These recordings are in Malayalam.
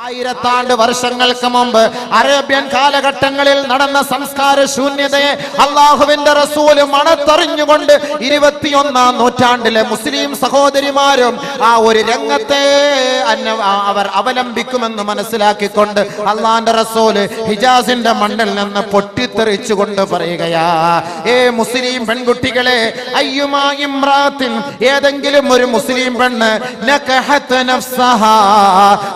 ആയിരത്താണ്ട് വർഷങ്ങൾക്ക് മുമ്പ് അറേബ്യൻ കാലഘട്ടങ്ങളിൽ നടന്ന സംസ്കാര ശൂന്യതയെ അള്ളാഹുവിന്റെ റസൂല് മണത്തറിഞ്ഞുകൊണ്ട് 21-ാം നൂറ്റാണ്ടിലെ മുസ്ലിം സഹോദരിമാരും ആ ഒരു രംഗത്തെ അവർ അവലംബിക്കുമെന്ന് മനസ്സിലാക്കിക്കൊണ്ട് അള്ളാന്റെ റസൂല് ഹിജാസിന്റെ മണ്ണിൽ നിന്ന് പൊട്ടിത്തെറിച്ചുകൊണ്ട് പറയുകയാ, ഏ മുസ്ലിം പെൺകുട്ടികളെ, അയ്യുമാ ഇംറാത്തിൻ, ഏതെങ്കിലും ഒരു മുസ്ലിം പെണ്ണ് നകഹത് നഫ്സഹാ,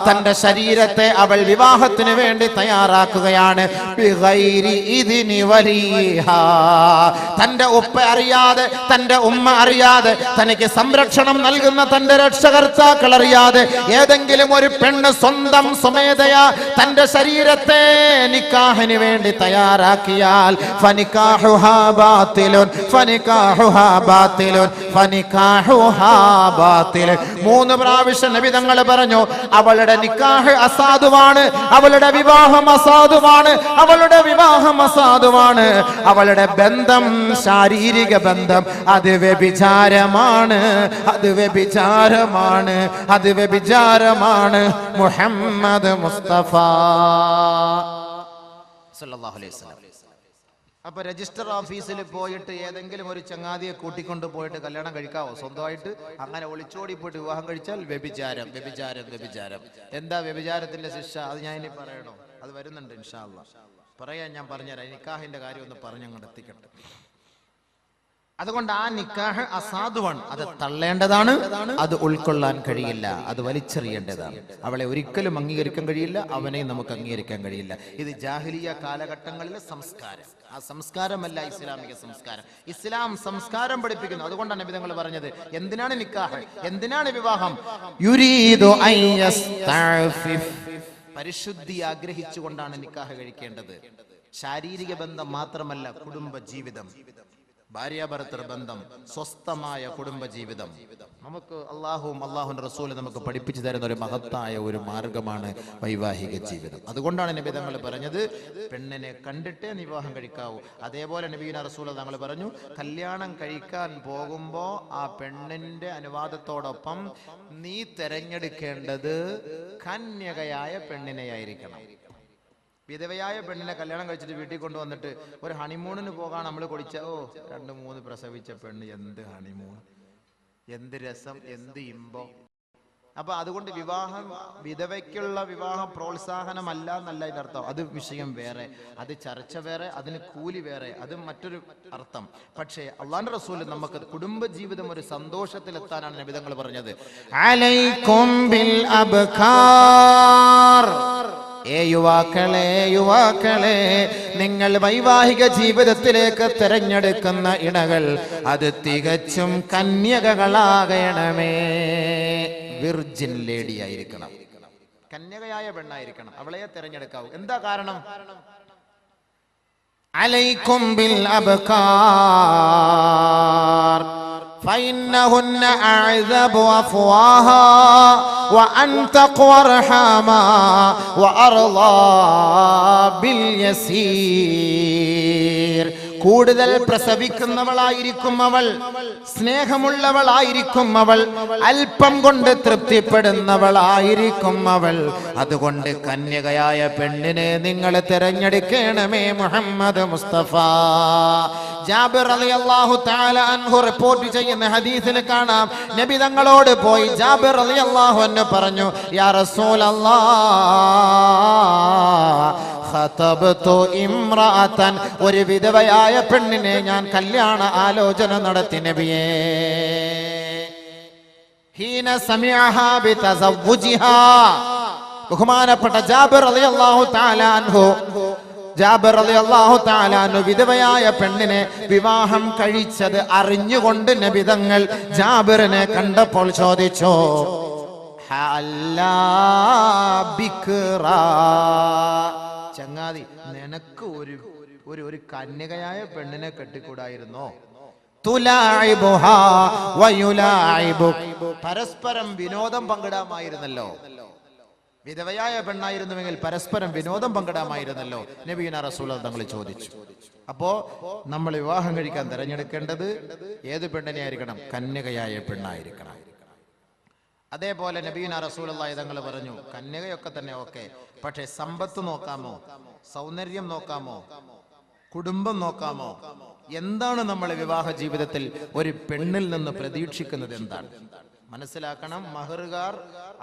തന്റെ ശരീരത്തെ അവൾ വിവാഹത്തിന് വേണ്ടി തയ്യാറാക്കുകയാണ്, ബിഗൈരി ഇദ്നി വലിഹാ, തന്റെ ഉപ്പ അറിയാതെ, തന്റെ ഉമ്മ അറിയാതെ, തനിക്ക് സംരക്ഷണം നൽകുന്ന തന്റെ രക്ഷകർത്താക്കൾ അറിയാതെ ഏതെങ്കിലും ഒരു പെണ്ണ് സ്വന്തം സ്വമേധയാ തന്റെ ശരീരത്തെ നിക്കാഹിന് വേണ്ടി തയ്യാറാക്കിയാൽ ഫനികാഹുഹാ ബാതിലുൻ, ഫനികാഹുഹാ ബാതിലുൻ, ഫനികാഹുഹാ ബാതിലുൻ. 3 പ്രാവശ്യം നബി തങ്ങൾ പറഞ്ഞു, അവളുടെ നിക്കാഹ് അസാധുവാണ്, അവളുടെ വിവാഹം അസാധുവാണ്, അവളുടെ വിവാഹം അസാധുവാണ്, അവളുടെ ബന്ധം, ശാരീരിക ബന്ധം അത് വ്യഭിചാരമാണ്, അത് വ്യഭിചാരമാണ്, അത് വ്യഭിചാരമാണ്. മുഹമ്മദ് മുസ്തഫ സല്ലല്ലാഹു അലൈഹി വസല്ലം. അപ്പൊ രജിസ്റ്റർ ഓഫീസിൽ പോയിട്ട് ഏതെങ്കിലും ഒരു ചങ്ങാതിയെ കൂട്ടിക്കൊണ്ട് പോയിട്ട് കല്യാണം കഴിക്കാവോ? സ്വന്തമായിട്ട് അങ്ങനെ ഒളിച്ചോടി പോയിട്ട് വിവാഹം കഴിച്ചാൽ വ്യഭിചാരം, വ്യഭിചാരം, വ്യഭിചാരം. എന്താ വ്യഭിചാരത്തിന്റെ ശിക്ഷ? അത് ഞാൻ ഇനി പറയണോ? അത് വരുന്നുണ്ട് ഇൻഷാ അല്ലാഹ്. പറയാൻ ഞാൻ പറഞ്ഞുതരാം. നിക്കാഹിന്റെ കാര്യം ഒന്ന് പറഞ്ഞങ്ങോട്ട് എത്തിക്കട്ടെ. അതുകൊണ്ട് ആ നിക്കാഹ് അസാധുവാണ്, അത് തള്ളേണ്ടതാണ്, അത് ഉൾക്കൊള്ളാൻ കഴിയില്ല, അത് വലിച്ചെറിയേണ്ടതാണ്. അവളെ ഒരിക്കലും അംഗീകരിക്കാൻ കഴിയില്ല, അവനെ നമുക്ക് അംഗീകരിക്കാൻ കഴിയില്ല. ഇത് ജാഹിലിയ കാലഘട്ടങ്ങളിലെ സംസ്കാരം. ആ സംസ്കാരമല്ല ഇസ്ലാമിക സംസ്കാരം. ഇസ്ലാം സംസ്കാരം പഠിപ്പിക്കുന്നു. അതുകൊണ്ടാണ് നബി തങ്ങൾ പറഞ്ഞത്, എന്തിനാണ് നിക്കാഹ്, എന്തിനാണ് വിവാഹം? യുരീദു അൻ യസ്തഅഫിഫ്, പരിശുദ്ധി ആഗ്രഹിച്ചുകൊണ്ടാണ് നിക്കാഹ് കഴിക്കേണ്ടത്. ശാരീരിക ബന്ധം മാത്രമല്ല, കുടുംബ ജീവിതം, ഭാര്യാഭർത്തൃ ബന്ധം, സ്വസ്ഥമായ കുടുംബ ജീവിതം നമുക്ക് അള്ളാഹുവും അള്ളാഹുവിന്റെ റസൂലും നമുക്ക് പഠിപ്പിച്ചു തരുന്ന ഒരു മഹത്തായ ഒരു മാർഗമാണ് വൈവാഹിക ജീവിതം. അതുകൊണ്ടാണ് നബി തങ്ങൾ പറഞ്ഞത്, പെണ്ണിനെ കണ്ടിട്ടേ വിവാഹം കഴിക്കാവൂ. അതേപോലെ നബീന റസൂൽ തങ്ങൾ പറഞ്ഞു, കല്യാണം കഴിക്കാൻ പോകുമ്പോ ആ പെണ്ണിന്റെ അനുവാദത്തോടൊപ്പം നീ തെരഞ്ഞെടുക്കേണ്ടത് കന്യകയായ പെണ്ണിനെയായിരിക്കണം. വിധവയായ പെണ്ണിനെ കല്യാണം കഴിച്ചിട്ട് വീട്ടിൽ കൊണ്ടുവന്നിട്ട് ഒരു ഹണിമൂണിന് പോകാൻ നമ്മൾ കൊടിച്ച 2-3 പ്രസവിച്ച പെണ്ണ്, എന്ത് ഹണിമൂൺ, എന്ത് രസം, എന്ത് ഇമ്പം. അപ്പൊ അതുകൊണ്ട് വിവാഹം, വിധവയ്ക്കുള്ള വിവാഹം പ്രോത്സാഹനമല്ല എന്നല്ല അതിന്റെ അർത്ഥം. അത് വിഷയം വേറെ, അത് ചർച്ച വേറെ, അതിന് കൂലി വേറെ, അത് മറ്റൊരു അർത്ഥം. പക്ഷേ അള്ളാഹുവിന്റെ റസൂൽ നമുക്ക് കുടുംബ ജീവിതം ഒരു സന്തോഷത്തിലെത്താനാണ് നബി തങ്ങൾ പറഞ്ഞത്, അലൈക്കും ബിൽ അബ്കാർ, ഏ യുവാക്കളെ, യുവാക്കളെ, നിങ്ങൾ വൈവാഹിക ജീവിതത്തിലേക്ക് തിരഞ്ഞെടുക്കുന്ന ഇണകൾ അത് തികച്ചും കന്യകകളാകണമേ. വിർജിൻ ലേഡി ആയിരിക്കണം, കന്യകയായ പെണ്ണായിരിക്കണം, അവളെ തിരഞ്ഞെടുക്കാവൂ. എന്താ കാരണം? അലൈക്കും ബിൽ അബ്കാർ فإنهن أعذب أفواها وأنتق ورحاما وأرضى باليسير. കൂടുതൽ പ്രസവിക്കുന്നവളായിരിക്കും അവൾ, സ്നേഹമുള്ളവളായിരിക്കും അവൾ, അല്പം കൊണ്ട് തൃപ്തിപ്പെടുന്നവളായിരിക്കും അവൾ. അതുകൊണ്ട് കന്യകയായ പെണ്ണിനെ നിങ്ങൾ തിരഞ്ഞെടുക്കണമേ. മുഹമ്മദ് മുസ്തഫ. ജാബിർ റളിയല്ലാഹു തആല അൻഹു റിപ്പോർട്ട് ചെയ്യുന്ന ഹദീസിൽ കാണാം, നബി തങ്ങളോട് പോയി ജാബിർ റളിയല്ലാഹു അൻഹു പറഞ്ഞു, യാ റസൂലല്ലാഹ്, ഖതബ്തു ഇംറഅതൻ, ഒരു വിധവയായ പെണ്ണിനെ ഞാൻ കല്യാണ ആലോചന നടത്തി നബിയേ. ഹീന സമിഅഹാ ബിതസവ്വുജിഹാ, ബഹുമാനപ്പെട്ട ജാബിർ റളിയല്ലാഹു തആല അൻഹു, ജാബിർ റളിയല്ലാഹു തആല അൻഹു വിധവയായ പെണ്ണിനെ വിവാഹം കഴിച്ചത് അറിഞ്ഞുകൊണ്ട് നബി തങ്ങൾ ജാബിറിനെ കണ്ടപ്പോൾ ചോദിച്ചു, ഹല്ലാ ബിക്റ, ചങ്ങാതി, നിനക്ക് ഒരു കന്യകയായ പെണ്ണിനെ കെട്ടിക്കൂടായിരുന്നോ? തുലാഇബുഹാ വയുലാഇബുക്, പരസ്പരം വിനോദം പങ്കിടാമായിരുന്നല്ലോ. വിധവയായ പെണ്ണായിരുന്നുവെങ്കിൽ പരസ്പരം വിനോദം പങ്കിടാമായിരുന്നല്ലോ. നബിയുന റസൂൽ തങ്ങൾ ചോദിച്ചു. അപ്പോ നമ്മൾ വിവാഹം കഴിക്കാൻ തിരഞ്ഞെടുക്കേണ്ടത് ഏത് പെണ്ണിനെ ആയിരിക്കണം? കന്യകയായ പെണ്ണായിരിക്കണം. അതേപോലെ നബീന റസൂലുള്ളാഹി തങ്ങൾ പറഞ്ഞു, കന്യകയൊക്കെ തന്നെ ഓക്കെ, പക്ഷെ സമ്പത്ത് നോക്കാമോ, സൗന്ദര്യം നോക്കാമോ, കുടുംബം നോക്കാമോ? എന്താണ് നമ്മൾ വിവാഹ ജീവിതത്തിൽ ഒരു പെണ്ണിൽ നിന്ന് പ്രതീക്ഷിക്കുന്നത്? എന്താണ് മനസ്സിലാക്കണം. മഹറുകാർ,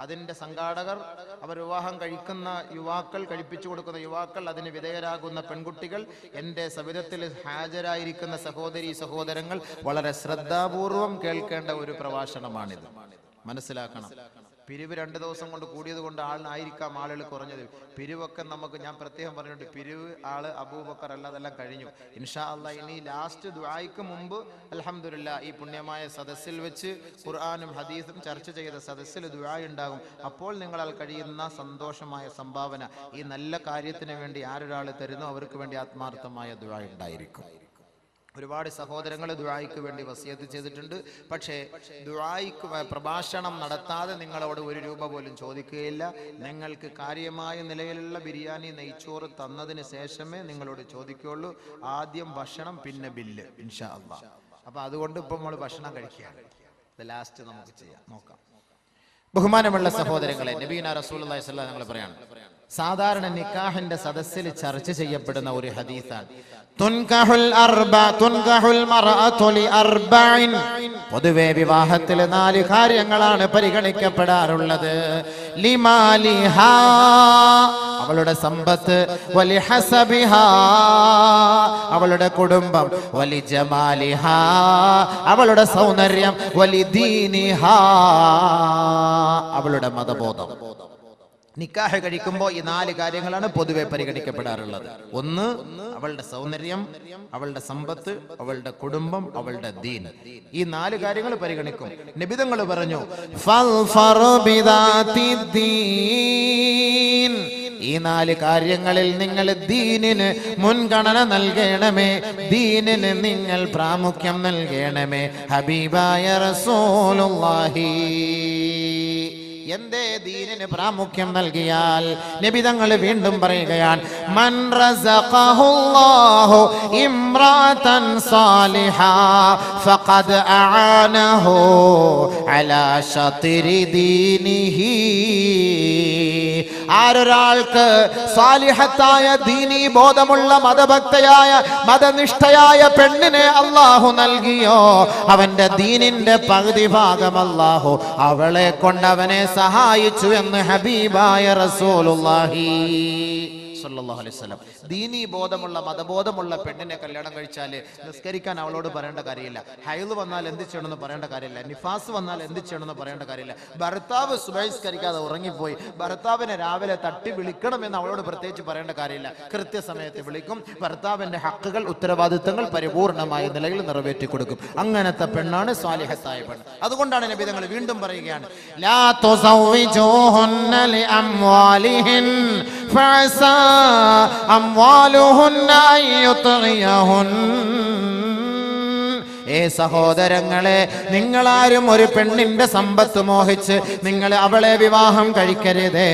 അതിന്റെ സംഘാടകർ, അവർ വിവാഹം കഴിക്കുന്ന യുവാക്കൾ, കഴിപ്പിച്ചു കൊടുക്കുന്ന യുവാക്കൾ, അതിന് വിധേയരാകുന്ന പെൺകുട്ടികൾ, എൻ്റെ സവിധത്തിൽ ഹാജരായിരിക്കുന്ന സഹോദരി സഹോദരങ്ങൾ വളരെ ശ്രദ്ധാപൂർവം കേൾക്കേണ്ട ഒരു പ്രഭാഷണമാണിത്. മനസ്സിലാക്കണം. പിരിവ് 2 ദിവസം കൊണ്ട് കൂടിയത് കൊണ്ട് ആളിനായിരിക്കാം ആളുകൾ കുറഞ്ഞത്. പിരിവൊക്കെ നമുക്ക്, ഞാൻ പ്രത്യേകം പറഞ്ഞിട്ടുണ്ട്, പിരിവ് ആള് അബൂബക്കർ അല്ലാതെല്ലാം കഴിഞ്ഞു. ഇൻഷാ അല്ലാഹ് ഇനി ലാസ്റ്റ് ദുആയ്ക്ക് മുമ്പ് അൽഹംദുലില്ലാഹ് ഈ പുണ്യമായ സദസ്സിൽ വെച്ച് ഖുർആനും ഹദീസും ചർച്ച ചെയ്ത സദസ്സിൽ ദുആ ഉണ്ടാകും. അപ്പോൾ നിങ്ങളാൽ കഴിയുന്ന സന്തോഷമായ സംഭാവന ഈ നല്ല കാര്യത്തിന് വേണ്ടി ആരൊരാൾ തരുന്നോ അവർക്ക് വേണ്ടി ആത്മാർത്ഥമായ ദുആ ഉണ്ടായിരിക്കും. ഒരുപാട് സഹോദരങ്ങൾ ദുആയ്ക്ക് വേണ്ടി വസിയത്ത് ചെയ്തിട്ടുണ്ട്. പക്ഷേ ദുആയ്ക്ക് പ്രഭാഷണം നടത്താതെ നിങ്ങളോട് 1 രൂപ പോലും ചോദിക്കുകയില്ല. നിങ്ങൾക്ക് കാര്യമായ നിലയിലുള്ള ബിരിയാണി, നെയ്ച്ചോറ് തന്നതിന് ശേഷമേ നിങ്ങളോട് ചോദിക്കുകയുള്ളൂ. ആദ്യം ഭക്ഷണം, പിന്നെ ബില്ല് ഇൻഷാ അല്ലാഹ്. അപ്പൊ അതുകൊണ്ട് ഇപ്പം നമ്മൾ ഭക്ഷണം കഴിക്കുകയാണ്. ലാസ്റ്റ് നമുക്ക് ചെയ്യാം, നോക്കാം. ബഹുമാനമുള്ള സഹോദരങ്ങളെ, നബീന റസൂലുള്ളാഹി സ്വല്ലല്ലാഹു അലൈഹി വസല്ലം പറയാണ്, സാധാരണ നിക്കാഹിന്റെ സദസ്സിൽ ചർച്ച ചെയ്യപ്പെടുന്ന ഒരു ഹദീസാണ്, പൊതുവെ വിവാഹത്തിൽ 4 കാര്യങ്ങളാണ് പരിഗണിക്കപ്പെടാറുള്ളത്. ലിമാലിഹാ, അവളുടെ സമ്പത്ത്, വലിഹസബിഹാ, അവളുടെ കുടുംബം, വലിജമാലിഹാ, അവളുടെ സൗന്ദര്യം, വലിദീനിഹാ, അവളുടെ മതബോധം. നിക്കാഹ് കഴിക്കുമ്പോൾ ഈ 4 കാര്യങ്ങളാണ് പൊതുവെ പരിഗണിക്കപ്പെടാറുള്ളത്. 1 അവളുടെ സൗന്ദര്യം, അവളുടെ സമ്പത്ത്, അവളുടെ കുടുംബം, അവളുടെ ദീൻ. ഈ 4 കാര്യങ്ങൾ പരിഗണിക്കും. നബിതങ്ങൾ പറഞ്ഞു, ഈ 4 കാര്യങ്ങളിൽ നിങ്ങൾ ദീനിന് മുൻഗണന നൽകണമേ, ദീനിന് നിങ്ങൾ പ്രാമുഖ്യം നൽകണമേ. ഹബീബായ റസൂലുള്ളാഹി എന്തേ ദീനിന് പ്രാമുഖ്യം നൽകിയാൽ? നബി തങ്ങൾ വീണ്ടും പറയുകയാണ്, മൻ റസഖഹുല്ലാഹു ഇംറാതൻ സാലിഹാ ഫഖദ് അആനഹു അലാ ശത്രി ദീനിഹി. ആരൊരാൾക്ക് സാലിഹത്തായ ദീനീ ബോധമുള്ള മതഭക്തയായ മതനിഷ്ഠയായ പെണ്ണിനെ അല്ലാഹു നൽകിയോ, അവന്റെ ദീനിന്റെ പകുതി ഭാഗം അല്ലാഹു അവളെ കൊണ്ട് അവനെ സഹായിച്ചു എന്ന് ഹബീബായ റസൂലുള്ളാഹി സ്വല്ലല്ലാഹു അലൈഹി വസല്ലം. ദീനീ ബോധമുള്ള മതബോധമുള്ള പെണ്ണിനെ കല്യാണം കഴിച്ചാല് നിസ്കരിക്കാൻ അവളോട് പറയേണ്ട കാര്യമില്ല. ഹൈദ് വന്നാൽ എന്ത് ചെയ്യണമെന്ന് പറയേണ്ട കാര്യമില്ല. നിഫാസ് വന്നാൽ എന്ത് ചെയ്യണമെന്ന് പറയേണ്ട കാര്യമില്ല. ഭർത്താവ് സുബഹിസ്കരിക്കാതെ ഉറങ്ങിപ്പോയി, ഭർത്താവിനെ രാവിലെ തട്ടി വിളിക്കണമെന്ന് അവളോട് പ്രത്യേകിച്ച് പറയേണ്ട കാര്യമില്ല. കൃത്യസമയത്ത് വിളിക്കും. ഭർത്താവിന്റെ ഹക്കുകൾ, ഉത്തരവാദിത്തങ്ങൾ പരിപൂർണമായ നിലയിൽ നിറവേറ്റി കൊടുക്കും. അങ്ങനത്തെ പെണ്ണാണ് സ്വാലിഹത്തായ പെണ്ണ്. അതുകൊണ്ടാണ് നബി തങ്ങൾ വീണ്ടും പറയുകയാണ്, ലാ തുസവ്വിജൂഹുന്ന ലിഅംവാലിഹിൻ ഫഅസാ അംവാലുഹുന്ന അയ്യുത്ഗിയഹുൻ. ഏ സഹോദരങ്ങളെ, നിങ്ങളാരും ഒരു പെണ്ണിന്റെ സമ്പത്ത് മോഹിച്ച് നിങ്ങൾ അവളെ വിവാഹം കഴിക്കരുതേ.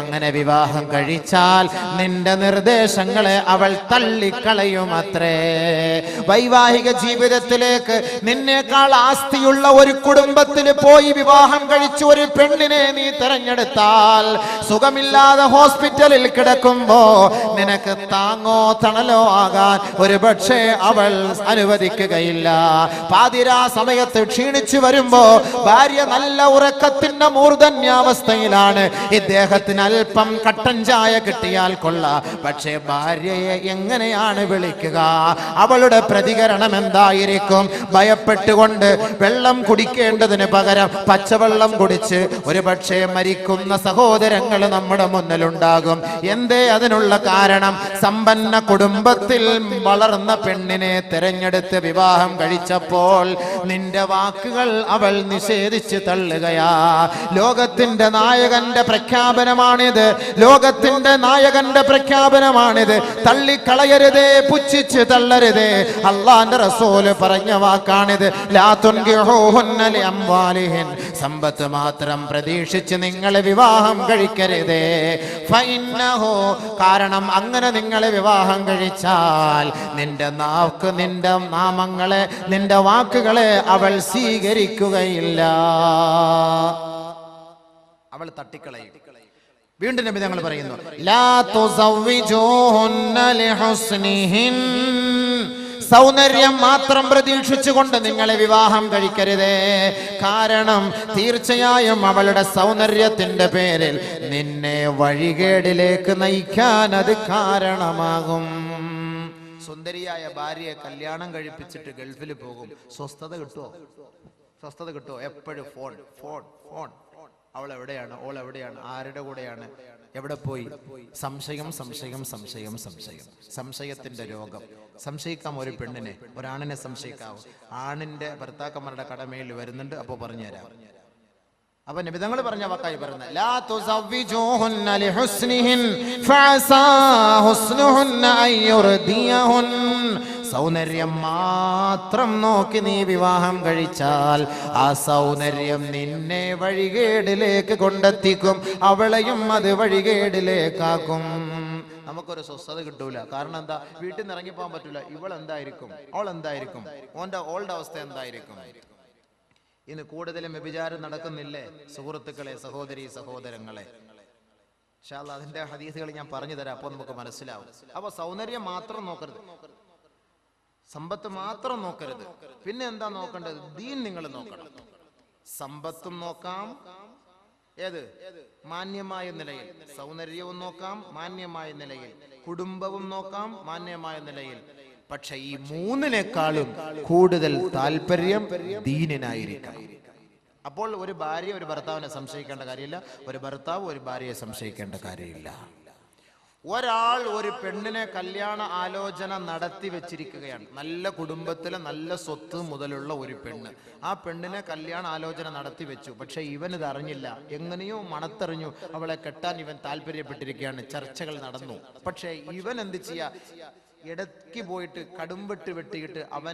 അങ്ങനെ വിവാഹം കഴിച്ചാൽ നിന്റെ നിർദ്ദേശങ്ങളെ അവൾ തള്ളിക്കളയുമത്രേ. വൈവാഹിക ജീവിതത്തിലേക്ക് നിന്നേക്കാൾ ആസ്തിയുള്ള ഒരു കുടുംബത്തിൽ പോയി വിവാഹം കഴിച്ച് ഒരു പെണ്ണിനെ നീ തെരഞ്ഞെടുത്താൽ, സുഖമില്ലാതെ ഹോസ്പിറ്റലിൽ കിടക്കുമ്പോ നിനക്ക് താങ്ങോ തണലോ ആകാൻ ഒരു പക്ഷേ അവൾ അനുവദിക്കുകയില്ല. പാതിരാ സമയത്ത് ക്ഷീണിച്ചു വരുമ്പോ ഭാര്യ നല്ല ഉറക്കത്തിന്റെ മൂർധന്യാവസ്ഥയിലാണ്. ഇദ്ദേഹത്തിന് അല്പം കട്ടൻ ചായ കിട്ടിയാൽ കൊള്ളാം. പക്ഷേ ഭാര്യയെ എങ്ങനെയാണ് വിളിക്കുക? അവളുടെ പ്രതികരണം എന്തായിരിക്കും? ഭയപ്പെട്ടുകൊണ്ട് വെള്ളം കുടിക്കേണ്ടതിന് പകരം പച്ചവെള്ളം കുടിച്ച് ഒരു പക്ഷേ മരിക്കുന്ന സഹോദരങ്ങൾ നമ്മുടെ മുന്നിലുണ്ടാകും. എന്തേ അതിനുള്ള കാരണം? സമ്പന്ന കുടുംബത്തിൽ വളർന്ന പെണ്ണിനെ തെരഞ്ഞെടുത്ത് വിവാഹം കഴിച്ചപ്പോൾ നിന്റെ വാക്കുകൾ അവൾ നിഷേധിച്ച് തള്ളുകയാ. ലോകത്തിന്റെ നായകന്റെ പ്രഖ്യാപനമാണിത്. ലോകത്തിന്റെ നായകന്റെ പ്രഖ്യാപനമാണിത്. തള്ളിക്കളയരുതേ, പുച്ഛിച്ച് തള്ളരുതേ. അല്ലാഹുവിന്റെ റസൂൽ പറഞ്ഞ വാക്കാണിത്. ലാ തുൻകിഹൂഹുന്ന ലിഅംവാലിഹിൻ, സമ്പത്ത് മാത്രം പ്രതീക്ഷിച്ച് നിങ്ങൾ വിവാഹം കഴിക്കരുതേ. ഫഇന്നഹു, കാരണം അങ്ങനെ നിങ്ങൾ വിവാഹം കഴിച്ചാൽ നിന്റെ നാക്ക്, നിന്റെ നാമങ്ങളെ, നിന്റെ വാക്കുകളെ അവൾ സ്വീകരിക്കുകയില്ല. അവൾ തട്ടിക്കളയും. വീണ്ടും നബി തങ്ങൾ പറയുന്നു, ലാ തുസവ്വിജൂഹുന്ന ലിഹുസ്നിഹിൻ, സൗന്ദര്യം മാത്രം പ്രതീക്ഷിച്ചുകൊണ്ട് നിങ്ങളെ വിവാഹം കഴിക്കരുതേ. കാരണം തീർച്ചയായും അവളുടെ സൗന്ദര്യത്തിന്റെ പേരിൽ നിന്നെ വഴികേടിലേക്ക് നയിക്കാൻ അത് കാരണമാകും. സുന്ദരിയായ ഭാര്യയെ കല്യാണം കഴിപ്പിച്ചിട്ട് ഗൾഫിൽ പോകും, സ്വസ്ഥത കിട്ടുമോ? സ്വസ്ഥത കിട്ടുമോ? എപ്പോഴും ഫോൺ ഫോൺ ഫോൺ. അവൾ എവിടെയാണ്? ഓൾ എവിടെയാണ്? ആരുടെ കൂടെയാണ്? എവിടെ പോയി? സംശയം സംശയം സംശയം സംശയം. സംശയത്തിന്റെ രോഗം. സംശയിക്കാം ഒരു പെണ്ണിനെ, ഒരാണിനെ സംശയിക്കാവും. ആണിന്റെ ഭർത്താക്കന്മാരുടെ കടമയിൽ വരുന്നുണ്ട്. അപ്പോ പറഞ്ഞുതരാം. അപ്പൊ നബിതങ്ങൾ പറഞ്ഞ വാക്കായി പറയുന്നത്, ലാ തുസവ്വിജൂഹുന്ന ലിഹുസ്നിഹിൻ ഫഅസാ ഹുസ്നുഹുന്ന അയ്യുർദിയഹുൻ. സൗന്ദര്യം മാത്രം നോക്കി നീ വിവാഹം കഴിച്ചാൽ ആ സൗന്ദര്യം നിന്നെ വഴികേടിലേക്ക് കൊണ്ടെത്തിക്കും, അവളെയും അത് വഴികേടിലേക്കാക്കും. നമുക്കൊരു സ്വസ്ഥത കിട്ടൂല. കാരണം എന്താ? വീട്ടിൽ നിന്ന് ഇറങ്ങിപ്പോകാൻ പറ്റൂല. ഇവൾ എന്തായിരിക്കും? അവൾ എന്തായിരിക്കും? ഓളുടെ അവസ്ഥ എന്തായിരിക്കും? ഇന്ന് കൂടുതലും വ്യഭിചാരം നടക്കുന്നില്ലേ സുഹൃത്തുക്കളെ, സഹോദരി സഹോദരങ്ങളെ? ഇൻഷാ അല്ലാഹ് അതിന്റെ ഹദീസുകൾ ഞാൻ പറഞ്ഞു തരാം, അപ്പോൾ നമുക്ക് മനസ്സിലാവും. അപ്പൊ സൗന്ദര്യം മാത്രം നോക്കരുത്, സമ്പത്ത് മാത്രം നോക്കരുത്. പിന്നെ എന്താ നോക്കേണ്ടത്? ദീൻ നിങ്ങൾ നോക്കണം. സമ്പത്തും നോക്കാം, ഏത് മാന്യമായ നിലയിൽ. സൗന്ദര്യവും നോക്കാം മാന്യമായ നിലയിൽ. കുടുംബവും നോക്കാം മാന്യമായ നിലയിൽ. പക്ഷെ ഈ മൂന്നിനേക്കാളും കൂടുതൽ താല്പര്യം ദീനിനായിരിക്കണം. അപ്പോൾ ഒരു ഭാര്യ ഒരു ഭർത്താവിനെ സംശയിക്കേണ്ട കാര്യമില്ല, ഒരു ഭർത്താവ് ഒരു ഭാര്യയെ സംശയിക്കേണ്ട കാര്യമില്ല. ഒരാൾ ഒരു പെണ്ണിനെ കല്യാണ ആലോചന നടത്തി വെച്ചിരിക്കുകയാണ്. നല്ല കുടുംബത്തിലെ നല്ല സ്വത്ത് മുതലുള്ള ഒരു പെണ്ണ്. ആ പെണ്ണിനെ കല്യാണ ആലോചന നടത്തി വെച്ചു. പക്ഷെ ഇവനിത് അറിഞ്ഞില്ല. എങ്ങനെയോ മണത്തെറിഞ്ഞു അവളെ കെട്ടാൻ ഇവൻ താല്പര്യപ്പെട്ടിരിക്കുകയാണ്. ചർച്ചകൾ നടന്നു. പക്ഷെ ഇവൻ എന്ത് ചെയ്യാ? ഇടയ്ക്ക് പോയിട്ട് കടുംവെട്ട് വെട്ടിയിട്ട് അവൻ